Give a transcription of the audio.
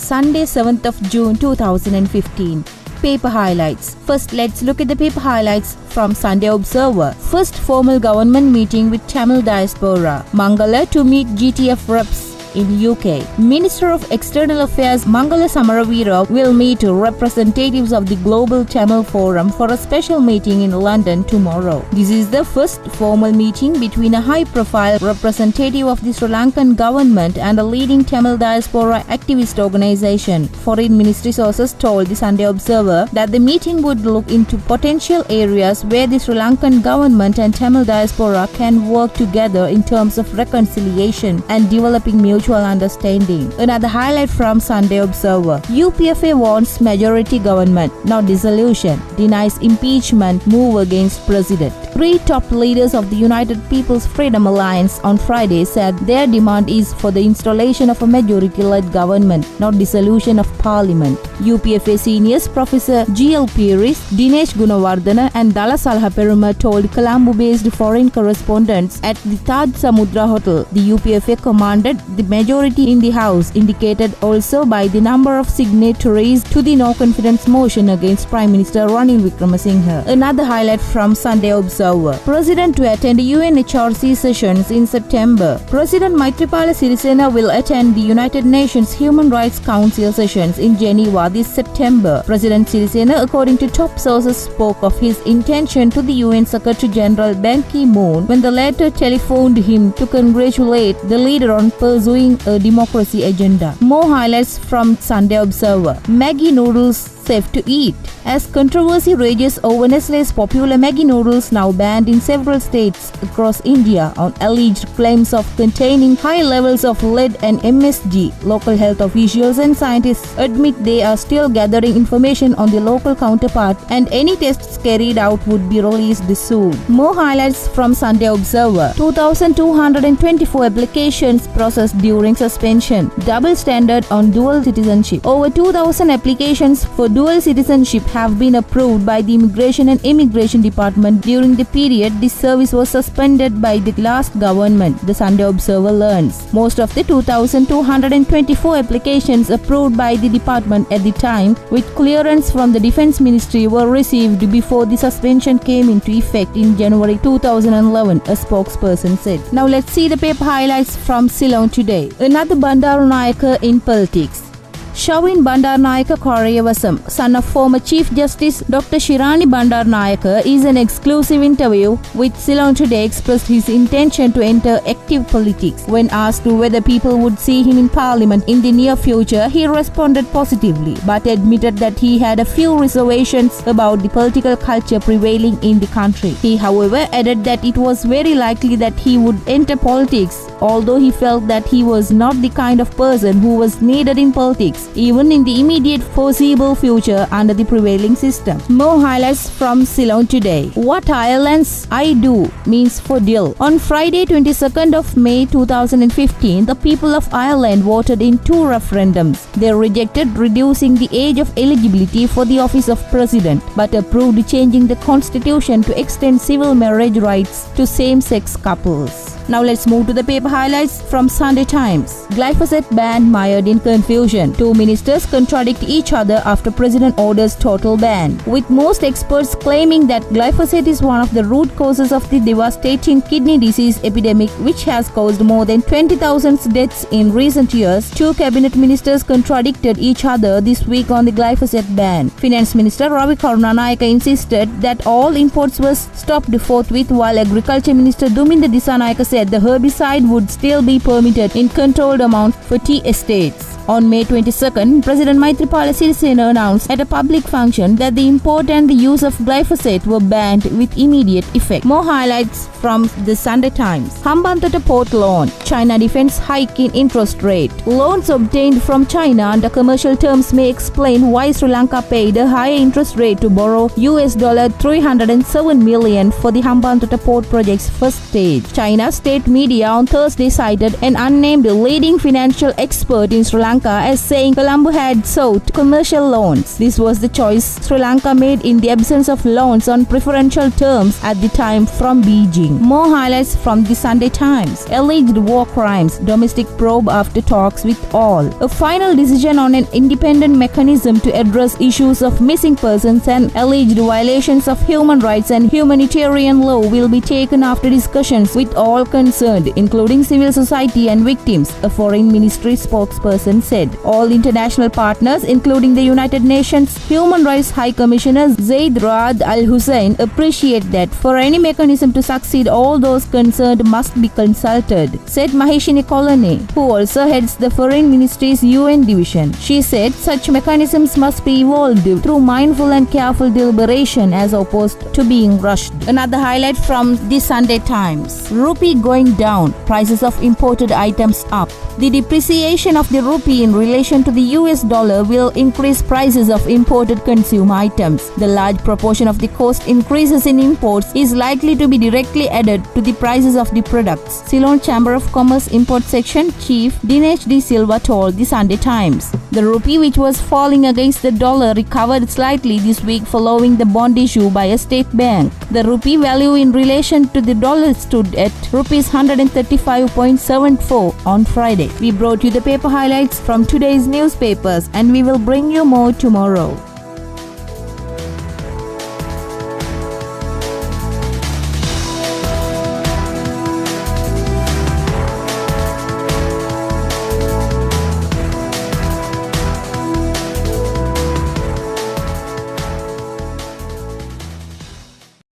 Sunday 7th of June 2015. Paper highlights. First, let's look at the paper highlights from Sunday Observer. First formal government meeting with Tamil diaspora. Mangala to meet GTF reps in UK. Minister of External Affairs Mangala Samaravira will meet representatives of the Global Tamil Forum for a special meeting in London tomorrow. This is the first formal meeting between a high-profile representative of the Sri Lankan government and a leading Tamil diaspora activist organization. Foreign Ministry sources told the Sunday Observer that the meeting would look into potential areas where the Sri Lankan government and Tamil diaspora can work together in terms of reconciliation and developing mutual understanding. Another highlight from Sunday Observer. UPFA wants majority government, not dissolution. Denies impeachment move against president. Three top leaders of the United People's Freedom Alliance on Friday said their demand is for the installation of a majority-led government, not dissolution of parliament. UPFA seniors Professor G.L. Piris, Dinesh Gunawardana and Dala Salhaperuma told Colombo-based foreign correspondents at the Taj Samudra Hotel. The UPFA commanded the majority in the House, indicated also by the number of signatories to the no-confidence motion against Prime Minister Ranil Wickremesinghe. Another highlight from Sunday Observer. President to attend UNHRC sessions in September. President Maithripala Sirisena will attend the United Nations Human Rights Council sessions in Geneva this September. President Sirisena, according to top sources, spoke of his intention to the UN Secretary General Ban Ki-moon when the latter telephoned him to congratulate the leader on pursuing a democracy agenda. More highlights from Sunday Observer. Maggi noodles safe to eat. As controversy rages over Nestlé's popular Maggi noodles now banned in several states across India on alleged claims of containing high levels of lead and MSG, local health officials and scientists admit they are still gathering information on the local counterpart and any tests carried out would be released soon. More highlights from Sunday Observer. 2,224 applications processed during suspension. Double standard on dual citizenship. Over 2,000 applications for dual citizenship have been approved by the Immigration and Immigration Department during the period this service was suspended by the last government, the Sunday Observer learns. Most of the 2,224 applications approved by the department at the time with clearance from the Defence Ministry were received before the suspension came into effect in January 2011, a spokesperson said. Now let's see the paper highlights from Ceylon today. Another Bandaranaike in politics. Shawin Bandaranaike Cory Everson, son of former Chief Justice Dr. Shirani Bandaranaike, is an exclusive interview with Ceylon Today expressed his intention to enter active politics. When asked whether people would see him in Parliament in the near future, he responded positively, but admitted that he had a few reservations about the political culture prevailing in the country. He, however, added that it was very likely that he would enter politics, although he felt that he was not the kind of person who was needed in politics, even in the immediate foreseeable future under the prevailing system. More highlights from Ceylon Today. What Ireland's I Do means for Dill. On Friday 22nd of May 2015, the people of Ireland voted in two referendums. They rejected reducing the age of eligibility for the office of president, but approved changing the constitution to extend civil marriage rights to same-sex couples. Now let's move to the paper highlights from Sunday Times. Glyphosate ban mired in confusion. Two ministers contradict each other after president orders total ban, with most experts claiming that glyphosate is one of the root causes of the devastating kidney disease epidemic which has caused more than 20,000 deaths in recent years. Two cabinet ministers contradicted each other this week on the glyphosate ban. Finance Minister Ravi Karunanayake insisted that all imports were stopped forthwith, while Agriculture Minister Duminda Disanayake said the herbicide would still be permitted in controlled amount for tea estates. On May 22nd, President Maithripala Sirisena announced at a public function that the import and the use of glyphosate were banned with immediate effect. More highlights from the Sunday Times. Hambantota Port Loan. China defends hike in interest rate. Loans obtained from China under commercial terms may explain why Sri Lanka paid a higher interest rate to borrow $307 million for the Hambantota Port project's first stage. China's state media on Thursday cited an unnamed leading financial expert in Sri Lanka Lanka as saying Colombo had sought commercial loans. This was the choice Sri Lanka made in the absence of loans on preferential terms at the time from Beijing. More highlights from the Sunday Times. Alleged war crimes, domestic probe after talks with all. A final decision on an independent mechanism to address issues of missing persons and alleged violations of human rights and humanitarian law will be taken after discussions with all concerned, including civil society and victims, a Foreign Ministry spokesperson said. All international partners, including the United Nations Human Rights High Commissioner Zeid Ra'ad Al Hussein, appreciate that for any mechanism to succeed, all those concerned must be consulted, said Maheshini Kolane, who also heads the Foreign Ministry's UN division. She said such mechanisms must be evolved through mindful and careful deliberation as opposed to being rushed. Another highlight from the Sunday Times. Rupee going down, prices of imported items up. The depreciation of the rupee in relation to the US dollar will increase prices of imported consumer items. The large proportion of the cost increases in imports is likely to be directly added to the prices of the products, Ceylon Chamber of Commerce Import Section Chief Dinesh D. Silva told the Sunday Times. The rupee, which was falling against the dollar, recovered slightly this week following the bond issue by a state bank. The rupee value in relation to the dollar stood at rupees 135.74 on Friday. We brought you the paper highlights from today's newspapers, and we will bring you more tomorrow.